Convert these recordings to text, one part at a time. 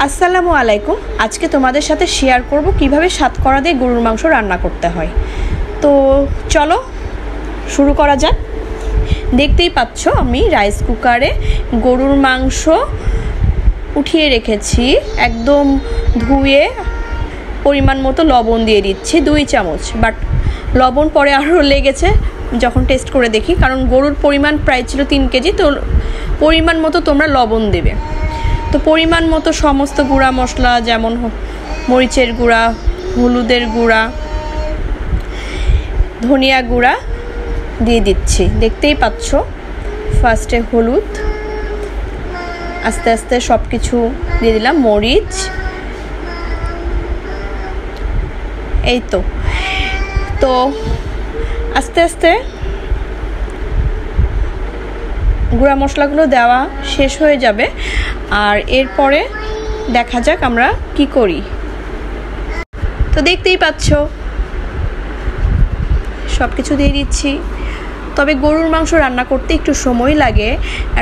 আসসালামু আলাইকুম। আজকে তোমাদের সাথে শেয়ার করব কিভাবে সাতকরা দিয়ে গরুর মাংস রান্না করতে হয়। তো চলো শুরু করা যাক। দেখতেই পাচ্ছ আমি রাইস কুকারে গরুর মাংস উঠিয়ে রেখেছি, একদম ধুয়ে পরিমাণ মতো লবণ দিয়ে দিচ্ছি 2 চামচ। বাট লবণ পরে আরও লেগেছে যখন টেস্ট করে দেখি, কারণ গরুর পরিমাণ প্রায় ছিল 3 কেজি, তো পরিমাণ মতো তোমরা লবণ দেবে। তো পরিমাণ মতো সমস্ত গুঁড়া মশলা, যেমন মরিচের গুঁড়া, হলুদের গুঁড়া, ধনিয়া গুঁড়া দিয়ে দিচ্ছি। দেখতেই পাচ্ছ ফার্স্টে হলুদ, আস্তে আস্তে সব কিছু দিয়ে দিলাম, মরিচ, এই তো আস্তে আস্তে গুঁড়া মশলাগুলো দেওয়া শেষ হয়ে যাবে। আর এরপরে দেখা যাক আমরা কি করি। তো দেখতেই পাচ্ছ সব কিছু দিয়ে দিচ্ছি। তবে গরুর মাংস রান্না করতে একটু সময় লাগে।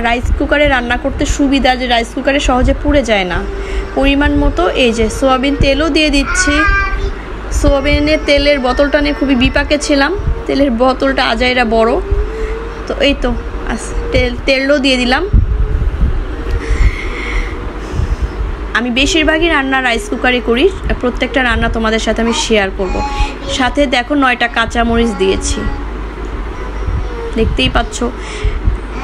রাইস কুকারে রান্না করতে সুবিধা যে রাইস কুকারে সহজে পুড়ে যায় না। পরিমাণ মতো এই যে সোয়াবিন তেলও দিয়ে দিচ্ছি। সোয়াবিনের তেলের বোতলটা নিয়ে খুবই বিপাকে ছিলাম, তেলের বোতলটা আজাইরা বড়। তো এই তো তেলও দিয়ে দিলাম। আমি বেশিরভাগই রান্না রাইস কুকারে করি, প্রত্যেকটা রান্না তোমাদের সাথে আমি শেয়ার করব। সাথে দেখো 9টা কাঁচামরিচ দিয়েছি, দেখতেই পাচ্ছ।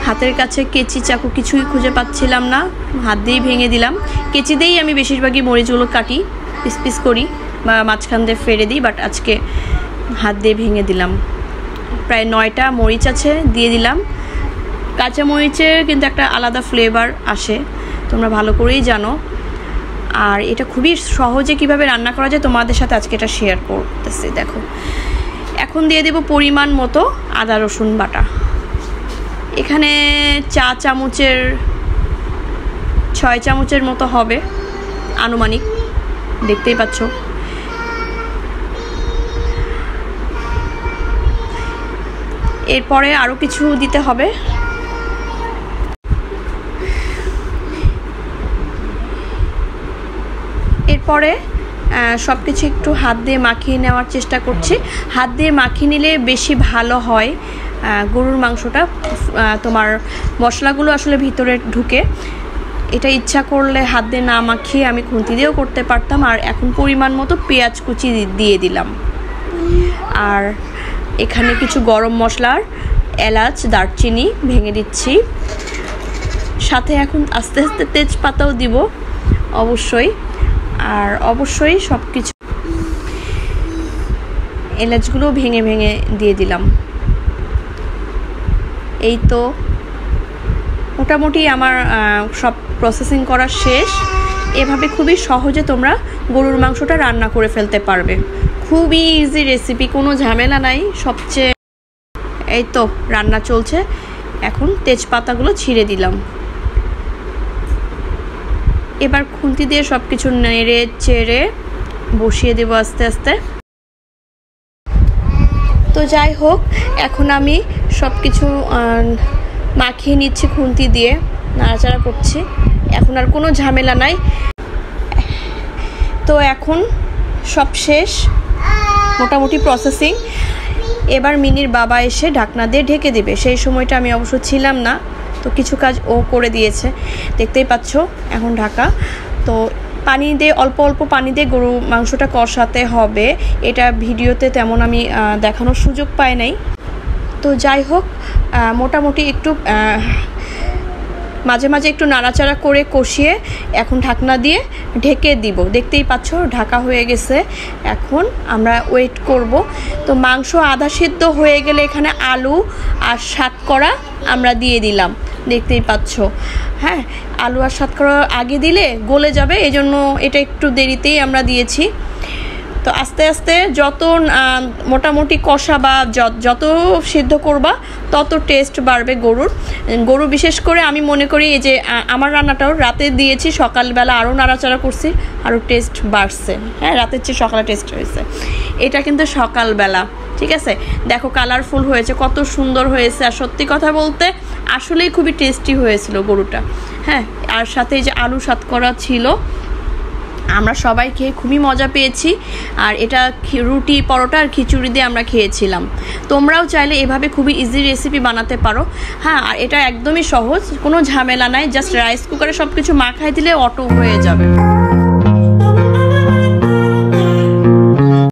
হাতের কাছে কেচি চাকু কিছুই খুঁজে পাচ্ছিলাম না, হাত দিয়েই ভেঙে দিলাম। কেচি দিয়েই আমি বেশিরভাগই মরিচগুলো কাটি, পিস পিস করি বা মাঝখান দিয়ে ফেলে দিই, বাট আজকে হাত দিয়ে ভেঙে দিলাম। প্রায় 9টা মরিচ আছে, দিয়ে দিলাম। কাঁচা মরিচের কিন্তু একটা আলাদা ফ্লেভার আসে, তোমরা ভালো করেই জানো। আর এটা খুবই সহজে কিভাবে রান্না করা যায় তোমাদের সাথে আজকে এটা শেয়ার করতেছি। দেখো এখন দিয়ে দেব পরিমাণ মতো আদা রসুন বাটা। এখানে 4 চামচের 6 চামচের মতো হবে আনুমানিক, দেখতেই পাচ্ছ। এরপরে আরও কিছু দিতে হবে। এরপরে সব কিছু একটু হাত দিয়ে মাখিয়ে নেওয়ার চেষ্টা করছি। হাত দিয়ে মাখিয়ে নিলে বেশি ভালো হয় গরুর মাংসটা, তোমার মশলাগুলো আসলে ভিতরে ঢুকে। এটা ইচ্ছা করলে হাত দিয়ে না মাখিয়ে আমি খুন্তি দিয়েও করতে পারতাম। আর এখন পরিমাণ মতো পেঁয়াজ কুচি দিয়ে দিলাম। আর এখানে কিছু গরম মশলার এলাচ, দারচিনি ভেঙে দিচ্ছি। সাথে এখন আস্তে আস্তে তেজপাতাও দিব অবশ্যই। আর অবশ্যই সব কিছু এলাচগুলো ভেঙে ভেঙে দিয়ে দিলাম। এই তো মোটামুটি আমার সব প্রসেসিং করা শেষ। এভাবে খুবই সহজে তোমরা গরুর মাংসটা রান্না করে ফেলতে পারবে। খুবই ইজি রেসিপি, কোনো ঝামেলা নাই। সবচেয়ে এই তো রান্না চলছে, এখন তেজপাতাগুলো ছিঁড়ে দিলাম। এবার খুন্তি দিয়ে সব কিছু নেড়ে চেড়ে বসিয়ে দেবো আস্তে আস্তে। তো যাই হোক, এখন আমি সব কিছু মাখিয়ে নিচ্ছি খুন্তি দিয়ে, নাড়াচাড়া করছি। এখন আর কোনো ঝামেলা নাই। তো এখন সব শেষ মোটামুটি প্রসেসিং। এবার মিনির বাবা এসে ঢাকনা দিয়ে ঢেকে দেবে। সেই সময়টা আমি অবশ্য ছিলাম না, তো কিছু কাজ ও করে দিয়েছে, দেখতেই পাচ্ছ। এখন ঢাকা। তো পানি দিয়ে অল্প অল্প পানি দিয়ে গরু মাংসটা কষাতে হবে। এটা ভিডিওতে তেমন আমি দেখানোর সুযোগ পাই নাই। তো যাই হোক, মোটামুটি একটু মাঝে মাঝে একটু নাড়াচাড়া করে কষিয়ে এখন ঢাকনা দিয়ে ঢেকে দিব। দেখতেই পাচ্ছ ঢাকা হয়ে গেছে। এখন আমরা ওয়েট করব। তো মাংস আধা সিদ্ধ হয়ে গেলে এখানে আলু আর সাতকরা আমরা দিয়ে দিলাম, দেখতেই পাচ্ছ। হ্যাঁ, আলু আর সাতকরা আগে দিলে গলে যাবে, এই জন্য এটা একটু দেরিতেই আমরা দিয়েছি। তো আস্তে আস্তে যত মোটামুটি কষা বা যত সিদ্ধ করবা তত টেস্ট বাড়বে গরু বিশেষ করে আমি মনে করি এই যে আমার রান্নাটাও রাতে দিয়েছি, সকালবেলা আরও নাড়াচাড়া করছি, আরও টেস্ট বাড়ছে। হ্যাঁ, রাতের চেয়ে সকালে টেস্ট হয়েছে। এটা কিন্তু সকালবেলা, ঠিক আছে। দেখো কালারফুল হয়েছে, কত সুন্দর হয়েছে। আর সত্যি কথা বলতে আসলেই খুবই টেস্টি হয়েছিল গরুটা। হ্যাঁ, আর সাথে যে আলু সাতকরা ছিল আমরা সবাই খেয়ে খুবই মজা পেয়েছি। আর এটা রুটি, পরোটা আর খিচুড়ি দিয়ে আমরা খেয়েছিলাম। তোমরাও চাইলে এভাবে খুবই ইজি রেসিপি বানাতে পারো। হ্যাঁ, আর এটা একদমই সহজ, কোনো ঝামেলা নাই, জাস্ট রাইস কুকারে সব কিছু মাখাই দিলে অটো হয়ে যাবে।